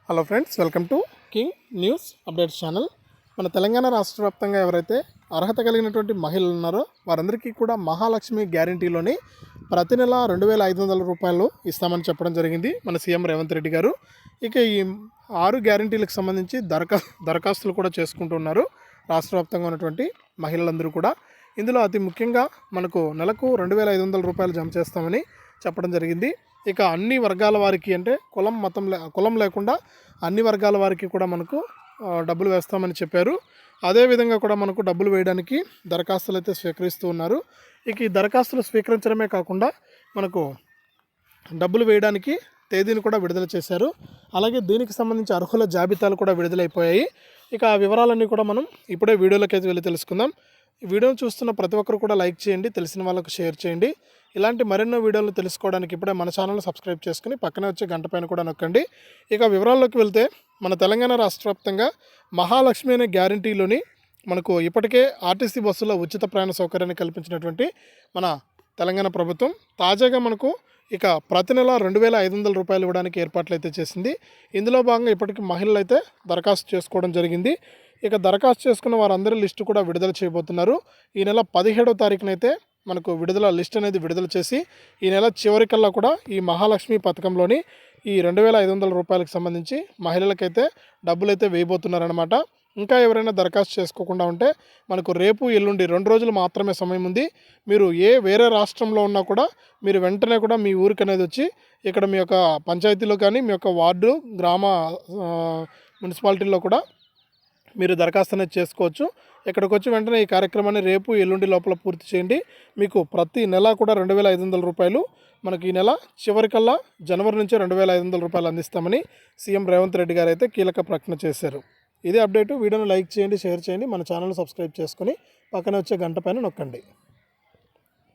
Hello friends, welcome to king news updates channel. మన తెలంగాణ రాష్ట్ర వ్యాప్తంగా ఎవరైతే అర్హత కలిగినటువంటి మహిళలు ఉన్నారో వారందరికీ కూడా మహాలక్ష్మి గ్యారంటీలోని ప్రతి నెల 2,500 రూపాయలు ఇస్తామని చెప్పడం జరిగింది మన సీఎం రేవంత్ రెడ్డి గారు. ఇక ఈ 6 గ్యారంటీలకు సంబంధించి దరఖాస్తులు కూడా చేసుకుంటున్నారు రాష్ట్ర వ్యాప్తంగా ఉన్నటువంటి మహిళలందరూ కూడా. ఇందులో అతి ముఖ్యంగా మనకు నెలకు 2,500 రూపాయలు జమ చేస్తామని చెప్పడం జరిగింది. ఇక అన్ని వర్గాల వారికి అంటే కులం లేకుండా అన్ని వర్గాల వారికి కూడా మనకు డబ్బులు వేస్తామని చెప్పారు. అదేవిధంగా కూడా మనకు డబ్బులు వేయడానికి దరఖాస్తులు అయితే స్వీకరిస్తూ ఉన్నారు. ఇక ఈ దరఖాస్తులు స్వీకరించడమే కాకుండా మనకు డబ్బులు వేయడానికి తేదీని కూడా విడుదల చేశారు. అలాగే దీనికి సంబంధించి అర్హుల జాబితాలు కూడా విడుదలైపోయాయి. ఇక ఆ వివరాలన్నీ కూడా మనం ఇప్పుడే వీడియోలోకి అయితే వెళ్ళి తెలుసుకుందాం. ఈ వీడియోను చూస్తున్న ప్రతి ఒక్కరు కూడా లైక్ చేయండి, తెలిసిన వాళ్ళకు షేర్ చేయండి. ఇలాంటి మరెన్నో వీడియోలు తెలుసుకోవడానికి ఇప్పుడే మన ఛానల్ సబ్స్క్రైబ్ చేసుకుని పక్కనే వచ్చే గంట పైన కూడా నొక్కండి. ఇక వివరాల్లోకి వెళ్తే మన తెలంగాణ రాష్ట్ర వ్యాప్తంగా మహాలక్ష్మి అనే గ్యారంటీలోని మనకు ఇప్పటికే ఆర్టీసీ బస్సులో ఉచిత ప్రయాణ సౌకర్యాన్ని కల్పించినటువంటి మన తెలంగాణ ప్రభుత్వం తాజాగా మనకు ఇక ప్రతి నెల 2,500 రూపాయలు ఇవ్వడానికి ఏర్పాట్లు అయితే చేసింది. ఇందులో భాగంగా ఇప్పటికీ మహిళలు అయితే దరఖాస్తు చేసుకోవడం జరిగింది. ఇక దరఖాస్తు చేసుకున్న వారందరి లిస్టు కూడా విడుదల చేయబోతున్నారు. ఈ నెల 17వ తారీఖునైతే మనకు లిస్ట్ అనేది విడుదల చేసి ఈ నెల చివరికల్లా కూడా ఈ మహాలక్ష్మి పథకంలోని ఈ 2,500 రూపాయలకు సంబంధించి మహిళలకైతే డబ్బులు అయితే వేయబోతున్నారనమాట. ఇంకా ఎవరైనా దరఖాస్తు చేసుకోకుండా ఉంటే మనకు రేపు ఎల్లుండి 2 రోజులు మాత్రమే సమయం ఉంది. మీరు వేరే రాష్ట్రంలో ఉన్నా కూడా మీరు వెంటనే కూడా మీ ఊరికి అనేది వచ్చి ఇక్కడ మీ యొక్క పంచాయతీలో కానీ మీ యొక్క వార్డు గ్రామ మున్సిపాలిటీలో కూడా మీరు దరఖాస్తు అనేది చేసుకోవచ్చు. ఇక్కడికి వచ్చి వెంటనే ఈ కార్యక్రమాన్ని రేపు ఎల్లుండి లోపల పూర్తి చేయండి. మీకు ప్రతి నెల కూడా 2,500 రూపాయలు మనకి ఈ నెల చివరికల్లా జనవరి నుంచి 2,500 రూపాయలు అందిస్తామని సీఎం రేవంత్ రెడ్డి గారు అయితే కీలక ప్రకటన చేశారు. ఇదే అప్డేటు. వీడియోను లైక్ చేయండి, షేర్ చేయండి, మన ఛానల్ సబ్స్క్రైబ్ చేసుకొని పక్కన వచ్చే గంట పైన నొక్కండి.